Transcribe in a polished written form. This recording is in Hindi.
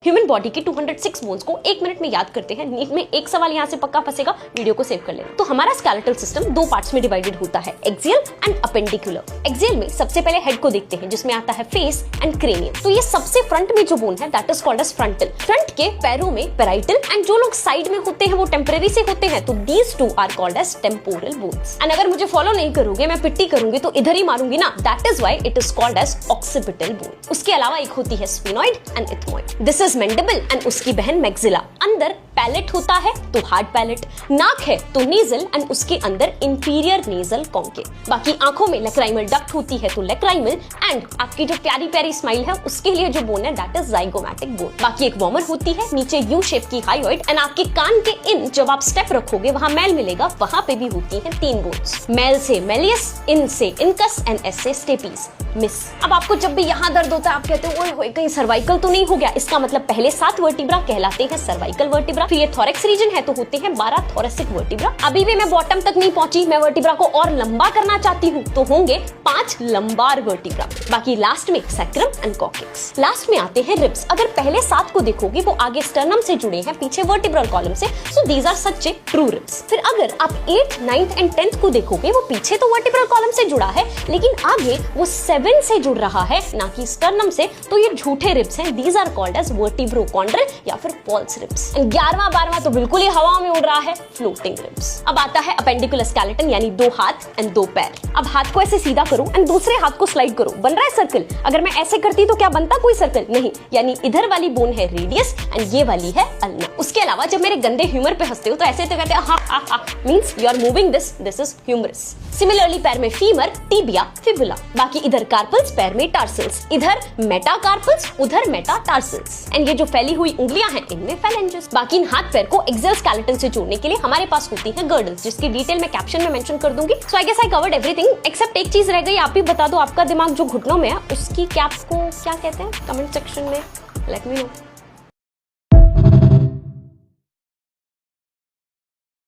ह्यूमन बॉडी की 206 बोन्स को 1 मिनट में याद करते हैं। नीट में एक सवाल यहाँ से पक्का फंसेगा, वीडियो को सेव कर लेना। तो हमारा स्केलेटल सिस्टम 2 पार्ट्स में डिवाइडेड होता है, एक्सियल एंड अपेंडिकुलर। एक्सियल में सबसे पहले हेड को देखते हैं जिसमें आता है फेस एंड क्रेनियम। तो ये सबसे फ्रंट में जो बोन है that is called as frontal. Front के पैरों में पैराइटल एंड जो लोग साइड में होते हैं वो टेम्परेरी से होते हैं, तो these two are called as temporal bones. And अगर मुझे फॉलो नहीं करोगे, मैं पिट्टी करूंगी तो इधर ही मारूंगी ना, that is why it is called as occipital bone. उसके अलावा एक होती है sphenoid and ethmoid. This is mandible and उसकी बहन मैक्सिला। अंदर पैलेट होता है तो हार्ड पैलेट, नाक है तो नेजल एंड उसके अंदर इंफीरियर नेजल कॉन्केव। बाकी आंखों में लैक्राइमल डक्ट होती है तो लैक्राइमल, एंड आपकी जो प्यारी प्यारी स्माइल है उसके लिए जो बोन है दैट इज जाइगोमैटिक बोन। बाकी एक वॉर्मर होती है, नीचे यू शेप की हायोइड, एंड आपके कान के इन जब आप स्टेप रखोगे वहां मैल मिलेगा, वहां पे भी होती है 3 बोन्स। मैल से मेलियस, इन से इनकस एंड एस से स्टेपीज मिस। अब आपको जब भी यहाँ दर्द होता है आप कहते हो ओए कहीं सर्वाइकल तो नहीं हो गया, इसका मतलब पहले 7 वर्टिब्रा कहलाते हैं सर्वाइकल वर्टिब्रा, फिर ये थोरैक्स रीजन है तो होते हैं 12 थोरेसिक वर्टिब्रा। अभी भी मैं बॉटम तक नहीं पहुंची, मैं वर्टिब्रा को और लंबा करना चाहती हूँ तो होंगे 5 लंबार वर्टिब्रा। बाकी लास्ट में सैक्रम एंड कॉक्सिक्स। लास्ट में आते हैं रिब्स। अगर पहले 7 को देखोगे वो आगे स्टर्नम से जुड़े हैं, पीछे वर्टिब्रल कॉलम से, so these are such a true ribs. फिर अगर आप 8th, 9th एंड 10th को देखोगे वो पीछे तो वर्टिब्रल कॉलम से जुड़ा है लेकिन आगे वो 7 से जुड़ रहा है ना कि स्टर्नम से, तो ये झूठे रिब्स हैं। दीज आर कॉल्ड एज वर्टिब्रोकॉन्ड्रल या फिर फॉल्स रिब्स। 11वां 12वां तो बिल्कुल ही हवा में उड़ रहा है, फ्लोटिंग रिब्स। अब आता है अपेंडिकुलर स्केलेटन यानी 2 हाथ एंड 2 पैर। अब हाथ को ऐसे सीधा करो एंड दूसरे हाथ को स्लाइड करो, बन रहा है सर्कल। अगर मैं ऐसे करती तो क्या बनता, कोई सर्कल नहीं, यानी इधर वाली बोन है रेडियस एंड ये वाली है अल्ना। उसके अलावा जब मेरे गंदे ह्यूमर पे हंसते हो तो ऐसे तो कहते हैं हा हा हा, means you are moving this is humerus. Similarly पैर में फीमर, टिबिया, फिबुला। बाकी इधर कार्पल्स, पैर में टार्सल्स, इधर मेटाकार्पल्स, उधर मेटाटार्सल्स। एंड ये जो फैली हुई उंगलियां हैं इनमें फेलेंजेस। बाकी इन हाथ पैर को एक्सियल स्केलेटन से जोड़ने के लिए हमारे पास होती है गर्डल्स, जिसकी डिटेल मैं कैप्शन में मेंशन कर दूंगी। So I guess I covered everything except एक चीज रह गई, आप भी बता दो आपका दिमाग जो घुटनों में है उसकी कैप को क्या कहते हैं, कमेंट सेक्शन में लेट मी नो।